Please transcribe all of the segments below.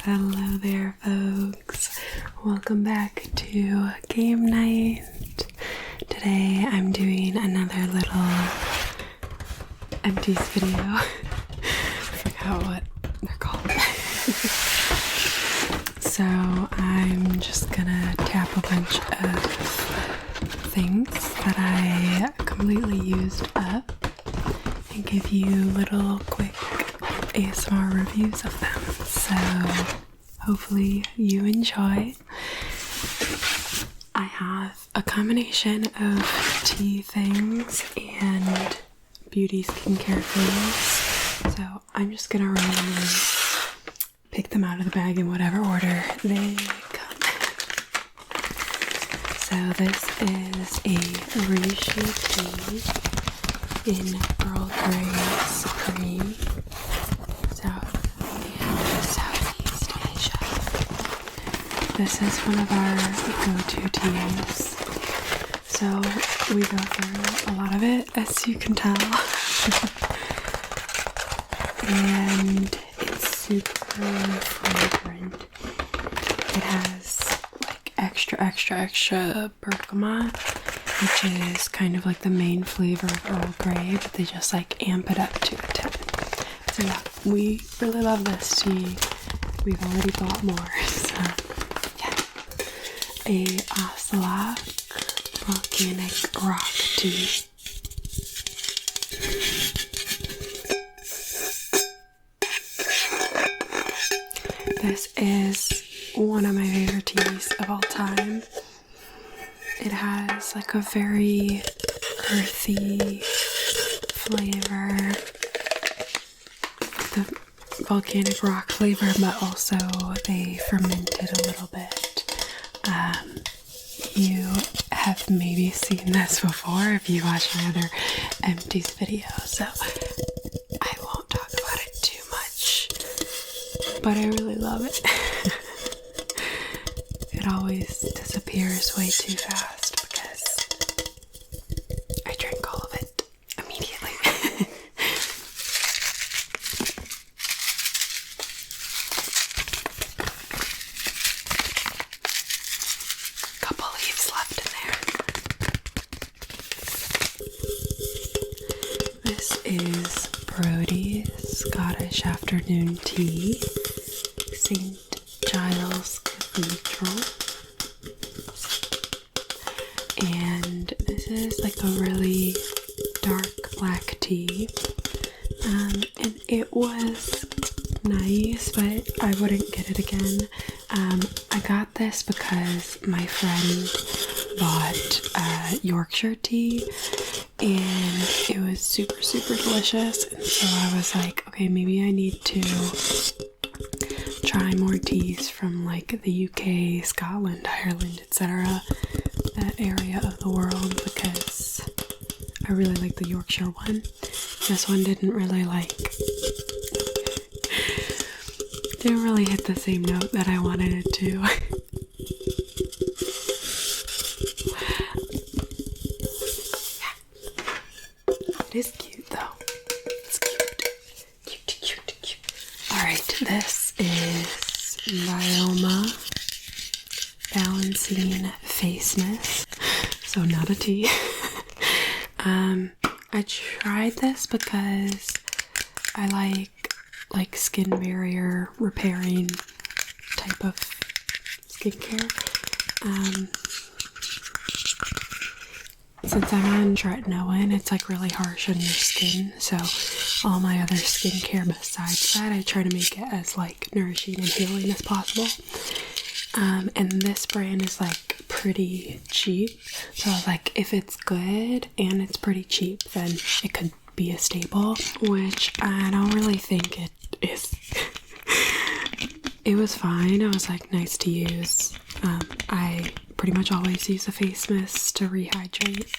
Hello there, folks. Welcome back to game night. Today I'm doing another little empties video. I forgot what they're called. So I'm just gonna tap a bunch of things that I completely used up and give you little quick ASMR reviews of them. So hopefully you enjoy. I have a combination of tea things and beauty skincare things. So I'm just gonna randomly pick them out of the bag in whatever order they come. So this is a reishi tea in Earl Grey Supreme. Southeast Asia. This is one of our go-to teas. So we go through a lot of it, as you can tell. And it's super fragrant. It has like extra bergamot, which is kind of like the main flavor of Earl Grey, but they just like amp it up to a 10. So yeah, we really love this tea. We've already bought more, so yeah. A Asalak volcanic rock tea. This is one of my favorite teas of all time. It has like a very earthy flavor, the volcanic rock flavor, but also they fermented a little bit. You have maybe seen this before if you watch my other empties video, so I won't talk about it too much, but I really love it. It always disappears way too fast because I drink all of it immediately. Couple leaves left in there. This is Brody's Scottish Afternoon Tea, St. Giles Cathedral. And this is like a really dark black tea. And it was nice, but I wouldn't get it again. I got this because my friend bought Yorkshire tea and it was super delicious, and so I was like, okay, maybe I need to try more teas from like the UK, Scotland, Ireland, etc., that area of the world, because I really like the Yorkshire one. This one didn't really hit the same note that I wanted it to. It is cute though. It's cute. Alright, this is Bioma Balancing Face Mist. So not a tea. I tried this because I like skin barrier repairing type of skincare. Since I'm on tretinoin, it's like really harsh on your skin, so all my other skincare besides that, I try to make it as like nourishing and healing as possible. And this brand is like pretty cheap, so I was like, if it's good and it's pretty cheap, then it could be a staple, which I don't really think it is. It was fine. It was like nice to use. I pretty much always use a face mist to rehydrate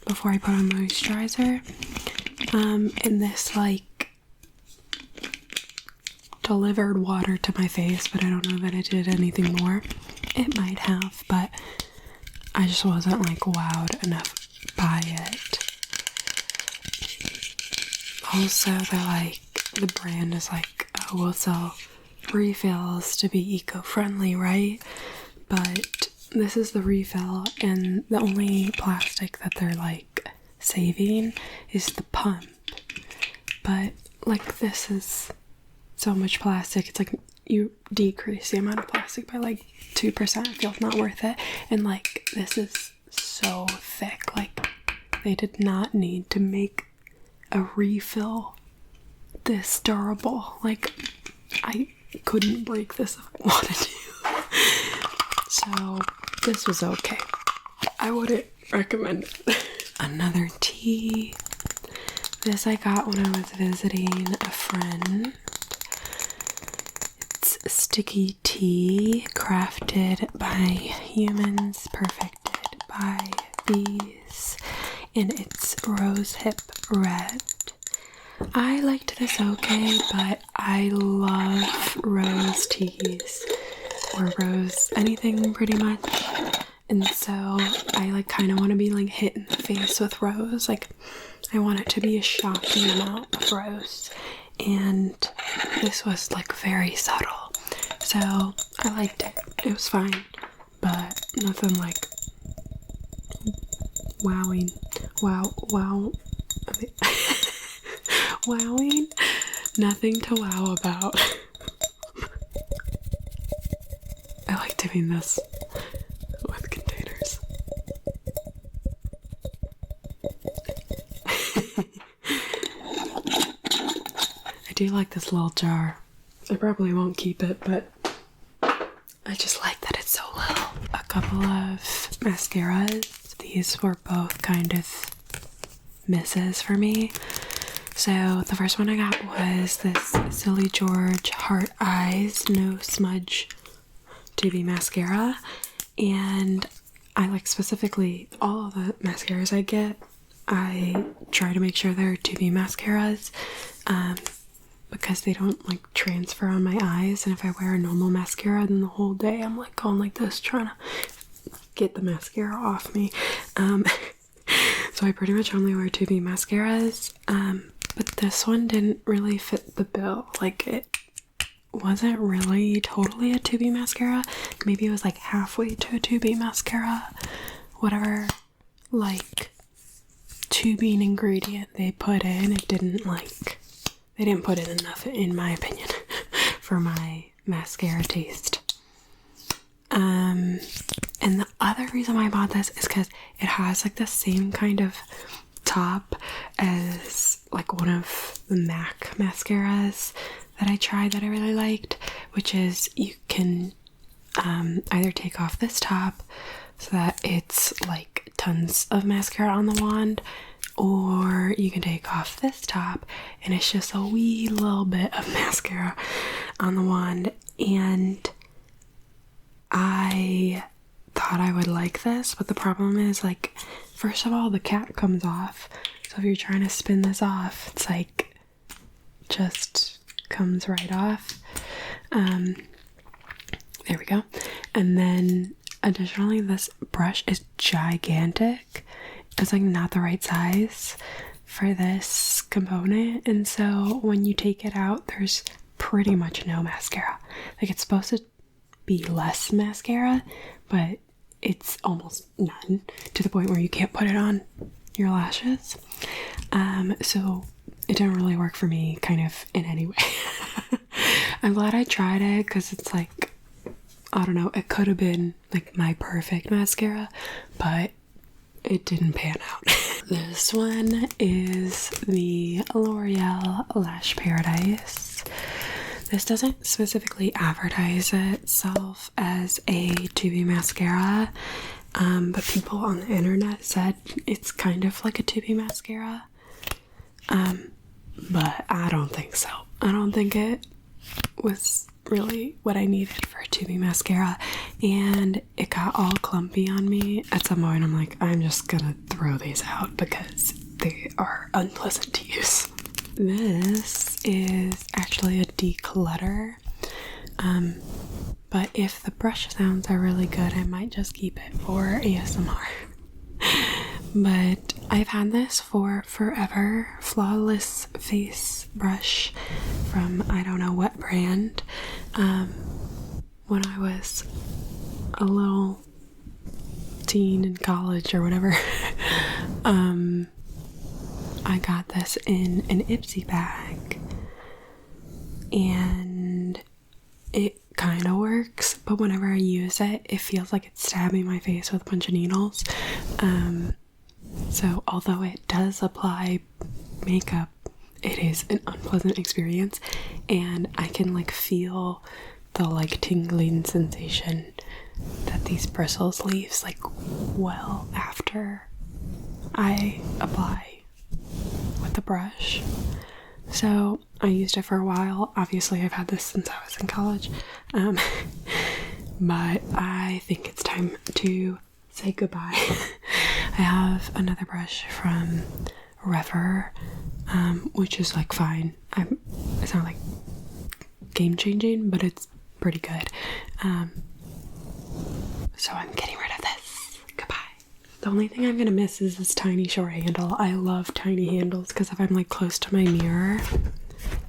before I put on moisturizer. And this like delivered water to my face, but I don't know that it did anything more. It might have, but I just wasn't like wowed enough by it. Also, they're like, the brand is like, oh, we'll sell refills to be eco-friendly, right? But this is the refill, and the only plastic that they're like saving is the pump. But like this is so much plastic, it's like you decrease the amount of plastic by like 2%. It feels not worth it. And like this is so thick, like they did not need to make a refill this durable. Like I couldn't break this if I wanted to. So this was okay. I wouldn't recommend it. Another tea. This I got when I was visiting a friend. It's sticky tea crafted by humans, perfected by bees, and it's rosehip red. I liked this okay, but I love rose teas or rose anything pretty much, and so I like kind of want to be like hit in the face with rose. Like I want it to be a shocking amount of rose, and this was like very subtle, so I liked it. It was fine, but nothing like wowing. Wowing, nothing to wow about. I like doing this with containers. I do like this little jar. I probably won't keep it, but I just like that it's so little. A couple of mascaras. These were both kind of misses for me. So the first one I got was this Silly George Heart Eyes No Smudge 2B mascara, and I like specifically all of the mascaras I get, I try to make sure they're 2B mascaras, because they don't like transfer on my eyes, and if I wear a normal mascara then the whole day I'm like going like this trying to get the mascara off me. So I pretty much only wear 2B mascaras, but this one didn't really fit the bill. Like it wasn't really totally a 2B mascara. Maybe it was like halfway to a 2B mascara. Whatever like 2B ingredient they put in, it didn't like, they didn't put in enough in my opinion for my mascara taste. And the other reason why I bought this is because it has like the same kind of top as like one of the MAC mascaras that I tried that I really liked, which is you can either take off this top so that it's like tons of mascara on the wand, or you can take off this top and it's just a wee little bit of mascara on the wand. And I thought I would like this, but the problem is, like, first of all, the cap comes off, so if you're trying to spin this off, it's like just comes right off. There we go. And then additionally, this brush is gigantic. It's like not the right size for this component, and so when you take it out, there's pretty much no mascara. Like, it's supposed to be less mascara, but it's almost none, to the point where you can't put it on your lashes. So it didn't really work for me kind of in any way. I'm glad I tried it, because it's like, I don't know, it could have been like my perfect mascara, but it didn't pan out. This one is the L'Oreal Lash Paradise. This doesn't specifically advertise itself as a 2B mascara, but people on the internet said it's kind of like a 2B mascara, but I don't think so. I don't think it was really what I needed for a 2B mascara, and it got all clumpy on me. At some point I'm like, I'm just gonna throw these out because they are unpleasant to use. This is actually a declutter, but if the brush sounds are really good, I might just keep it for ASMR. But I've had this for forever. Flawless face brush from I don't know what brand. When I was a little teen in college or whatever, I got this in an Ipsy bag, and it kind of works, but whenever I use it, it feels like it's stabbing my face with a bunch of needles. So although it does apply makeup, it is an unpleasant experience, and I can like feel the like tingling sensation that these bristles leaves like well after I apply with the brush. So I used it for a while. Obviously I've had this since I was in college, but I think it's time to say goodbye. I have another brush from Rever, which is like fine. It's not like game changing, but it's pretty good. So I'm getting rid of this. Goodbye. The only thing I'm gonna miss is this tiny short handle. I love tiny handles because if I'm like close to my mirror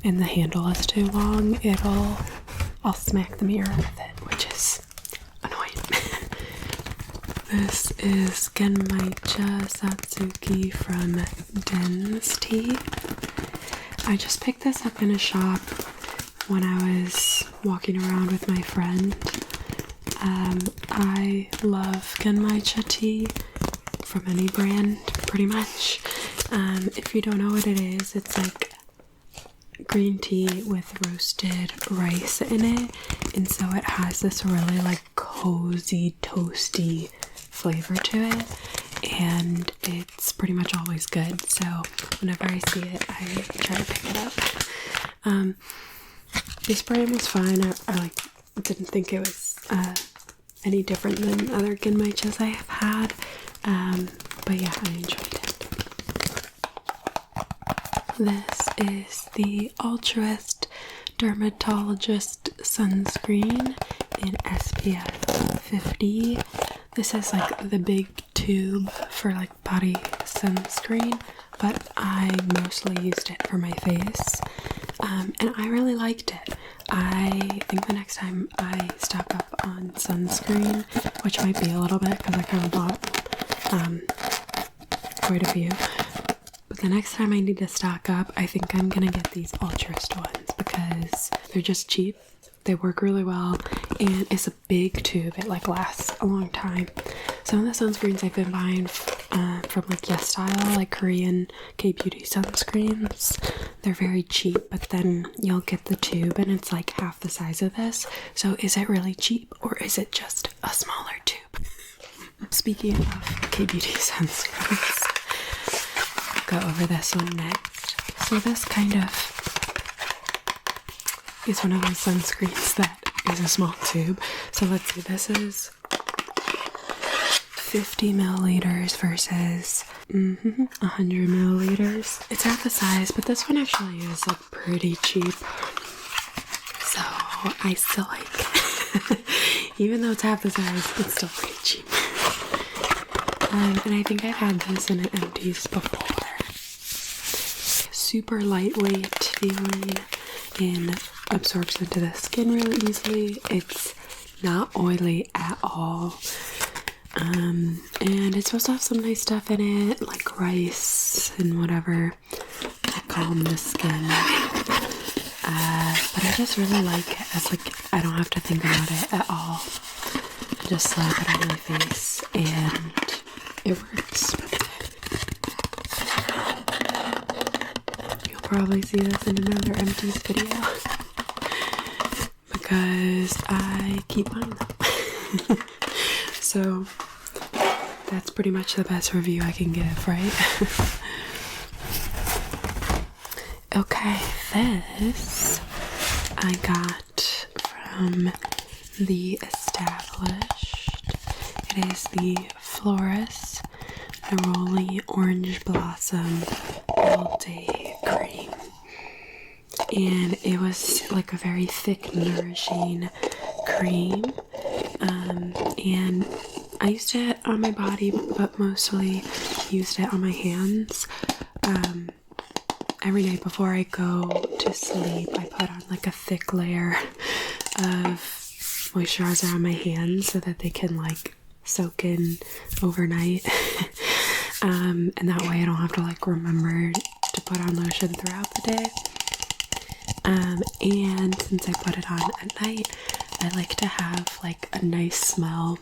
and the handle is too long, I'll smack the mirror with it, which is annoying. This is Genmaicha Satsuki from Density. I just picked this up in a shop when I was walking around with my friend. I love Genmaicha tea from any brand, pretty much. If you don't know what it is, it's like green tea with roasted rice in it, and so it has this really like cozy, toasty flavor to it, and it's pretty much always good. So whenever I see it, I try to pick it up. This brand was fine. I like didn't think it was any different than other Genmaichas I have had, but yeah, I enjoyed it. This is the Altruist Dermatologist Sunscreen in SPF 50. This is like the big tube for like body sunscreen, but I mostly used it for my face, and I really liked it. I think the next time I stock up on sunscreen, which might be a little bit because I kind of bought quite a few, but the next time I need to stock up, I think I'm gonna get these Altruist ones because they're just cheap, they work really well, and it's a big tube. It like lasts a long time. Some of the sunscreens I've been buying from like Yes Style, like Korean K-beauty sunscreens, they're very cheap, but then you'll get the tube and it's like half the size of this. So is it really cheap, or is it just a smaller tube? Speaking of K-beauty sunscreens, I'll go over this one next. So this kind of is one of those sunscreens that is a small tube. So let's see, this is 50 milliliters versus 100 milliliters. It's half the size, but this one actually is like pretty cheap. So I still like it. Even though it's half the size, it's still pretty cheap. And I think I've had this in empties before. Super lightweight feeling and absorbs into the skin really easily. It's not oily at all. And it's supposed to have some nice stuff in it, like rice and whatever, to calm the skin. But I just really like it. It's like I don't have to think about it at all. I just slap it on my face and it works. You'll probably see this in another empties video because I keep buying them. So that's pretty much the best review I can give, right? Okay, this I got from The Established. It is the Florist Neroli Orange Blossom All Day Cream. And it was like a very thick, nourishing cream. And I used it on my body, but mostly used it on my hands. Every night before I go to sleep, I put on like a thick layer of moisturizer on my hands so that they can like soak in overnight. And that way I don't have to like remember to put on lotion throughout the day. And since I put it on at night, I like to have like a nice smell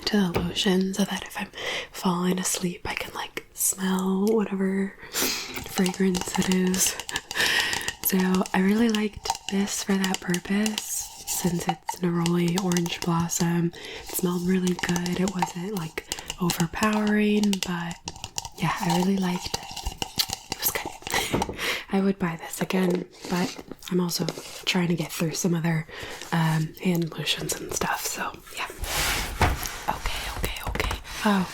to the lotion so that if I'm falling asleep, I can like smell whatever fragrance it is. So I really liked this for that purpose. Since it's Neroli Orange Blossom, it smelled really good. It wasn't like overpowering, but yeah, I really liked it. It was good. I would buy this again, but I'm also trying to get through some other hand lotions and stuff, so yeah. Okay. Oh,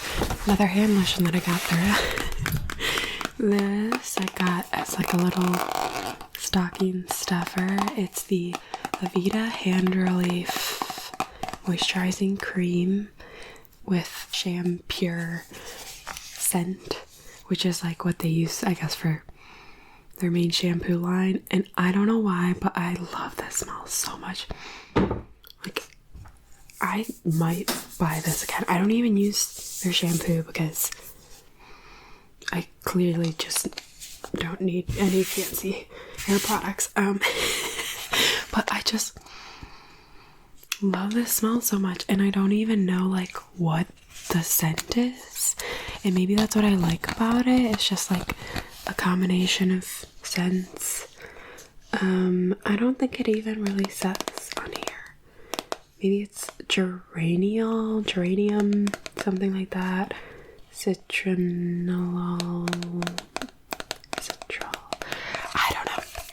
another hand lotion that I got through. This I got as like a little stocking stuffer. It's the Aveda Hand Relief Moisturizing Cream with Sham Pure scent, which is like what they use, I guess, for their main shampoo line. And I don't know why, but I love this smell so much. Like, I might buy this again. I don't even use their shampoo because I clearly just don't need any fancy hair products. But I just love this smell so much, and I don't even know like what the scent is. And maybe that's what I like about it. It's just like a combination of scents. I don't think it even really says on here. Maybe it's geranium, something like that. Citronol.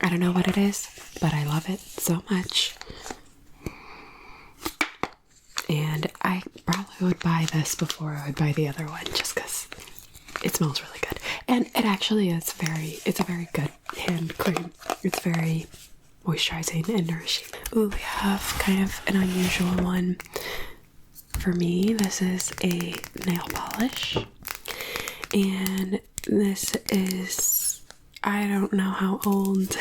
I don't know what it is, but I love it so much. And I probably would buy this before I would buy the other one, just because it smells really good. And it actually is it's a very good hand cream. It's very moisturizing and nourishing. Ooh, we have kind of an unusual one. For me, this is a nail polish. And this is, I don't know how old.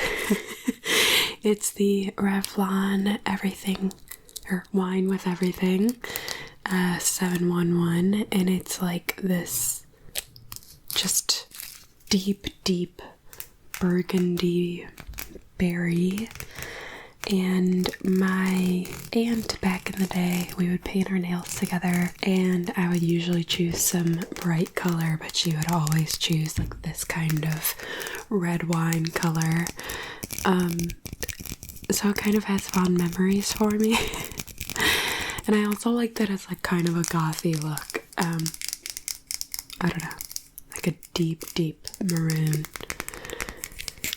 It's the Revlon Everything, or Wine with Everything, 711. And it's like this just deep burgundy berry. And my aunt back in the day, we would paint our nails together, and I would usually choose some bright color, but she would always choose like this kind of red wine color. So it kind of has fond memories for me. And I also like that it's like kind of a gothy look. I don't know, like a deep maroon.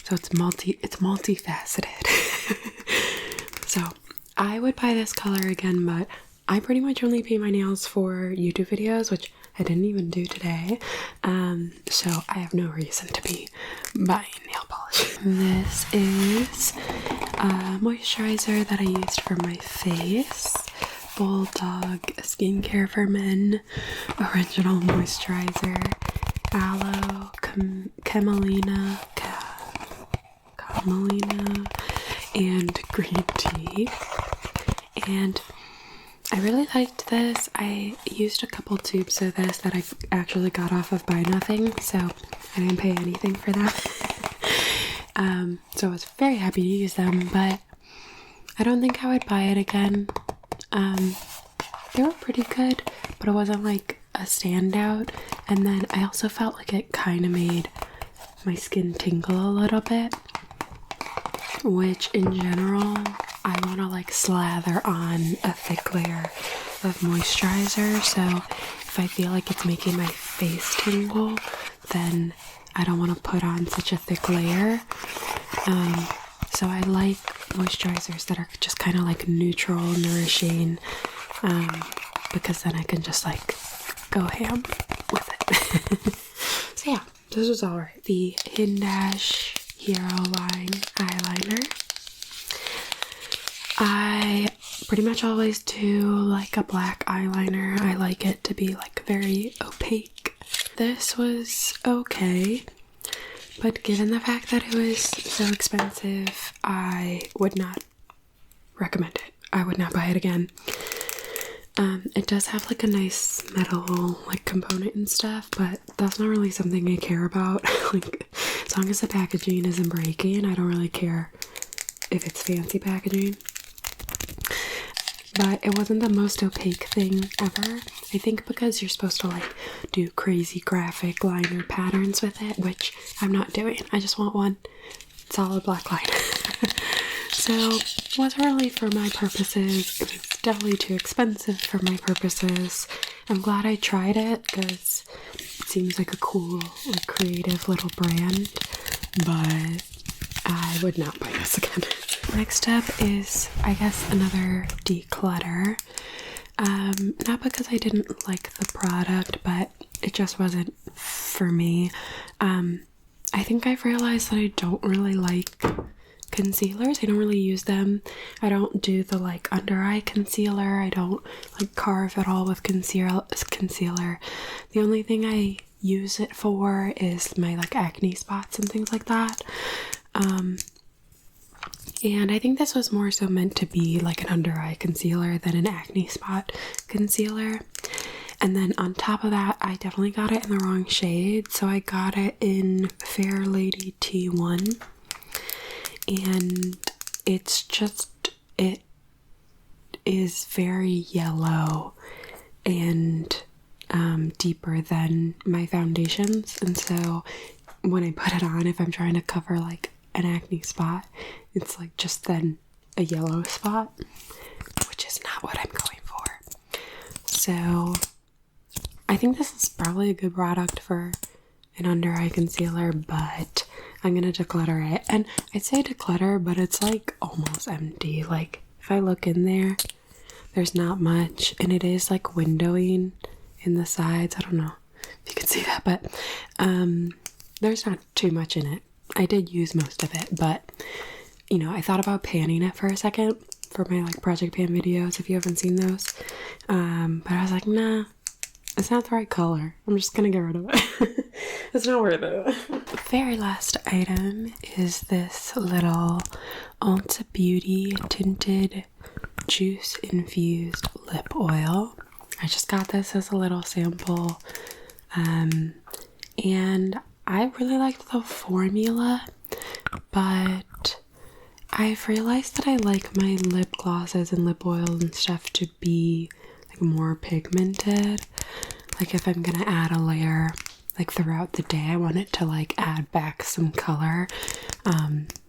So it's multifaceted. So I would buy this color again, but I pretty much only paint my nails for YouTube videos, which I didn't even do today. So I have no reason to be buying nail polish. This is a moisturizer that I used for my face. Bulldog Skincare for Men Original Moisturizer. Aloe, camelina, and green tea. And I really liked this. I used a couple tubes of this that I actually got off of Buy Nothing, so I didn't pay anything for them. So I was very happy to use them, but I don't think I would buy it again. They were pretty good, but it wasn't like a standout. And then I also felt like it kind of made my skin tingle a little bit, which in general I want to like slather on a thick layer of moisturizer. So if I feel like it's making my face tingle, then I don't want to put on such a thick layer. So I like moisturizers that are just kind of like neutral, nourishing, because then I can just like go ham with it. So yeah, this was alright. The Hindash Hero Line eyeliner. I pretty much always do like a black eyeliner. I like it to be like very opaque. This was okay, but given the fact that it was so expensive, I would not recommend it. I would not buy it again. It does have like a nice metal like component and stuff, but that's not really something I care about. Like, as long as the packaging isn't breaking, I don't really care if it's fancy packaging. But it wasn't the most opaque thing ever. I think because you're supposed to like do crazy graphic liner patterns with it, which I'm not doing. I just want one solid black liner. So it wasn't really for my purposes. It was definitely too expensive for my purposes. I'm glad I tried it because it seems like a cool, like, creative little brand, but I would not buy this again. Next up is, I guess, another declutter. Not because I didn't like the product, but it just wasn't for me. I think I've realized that I don't really like concealers. I don't really use them. I don't do the like under eye concealer. I don't like carve at all with concealer. The only thing I use it for is my like acne spots and things like that. And I think this was more so meant to be like an under eye concealer than an acne spot concealer. And then on top of that, I definitely got it in the wrong shade. So I got it in Fair Lady T1. And it's just, it is very yellow and deeper than my foundations. And so when I put it on, if I'm trying to cover like an acne spot, it's like just then a yellow spot, which is not what I'm going for. So I think this is probably a good product for an under eye concealer, but I'm gonna declutter it. And I'd say declutter, but it's like almost empty. Like if I look in there, there's not much, and it is like windowing in the sides. I don't know if you can see that, but there's not too much in it. I did use most of it, but you know, I thought about panning it for a second for my like project pan videos, if you haven't seen those. But I was like, nah, it's not the right color. I'm just gonna get rid of it. It's not worth it. The very last item is this little Ulta Beauty tinted juice infused lip oil. I just got this as a little sample, and I really liked the formula, but I've realized that I like my lip glosses and lip oils and stuff to be like more pigmented. Like if I'm gonna add a layer like throughout the day, I want it to like add back some color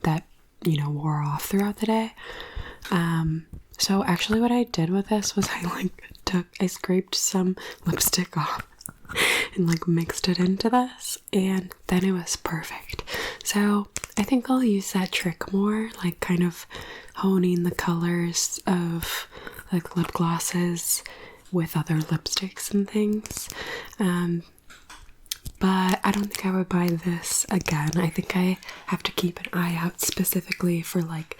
that, you know, wore off throughout the day. So actually what I did with this was I scraped some lipstick off and like mixed it into this, and then it was perfect. So I think I'll use that trick more, like kind of honing the colors of like lip glosses with other lipsticks and things. But I don't think I would buy this again. I think I have to keep an eye out specifically for like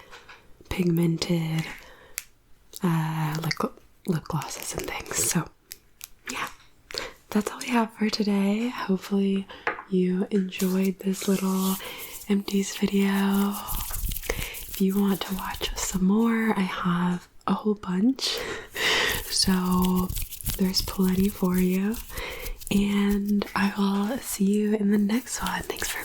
pigmented like lip glosses and things. So yeah, that's all we have for today. Hopefully you enjoyed this little empties video. If you want to watch some more, I have a whole bunch. So there's plenty for you. And I will see you in the next one. Thanks for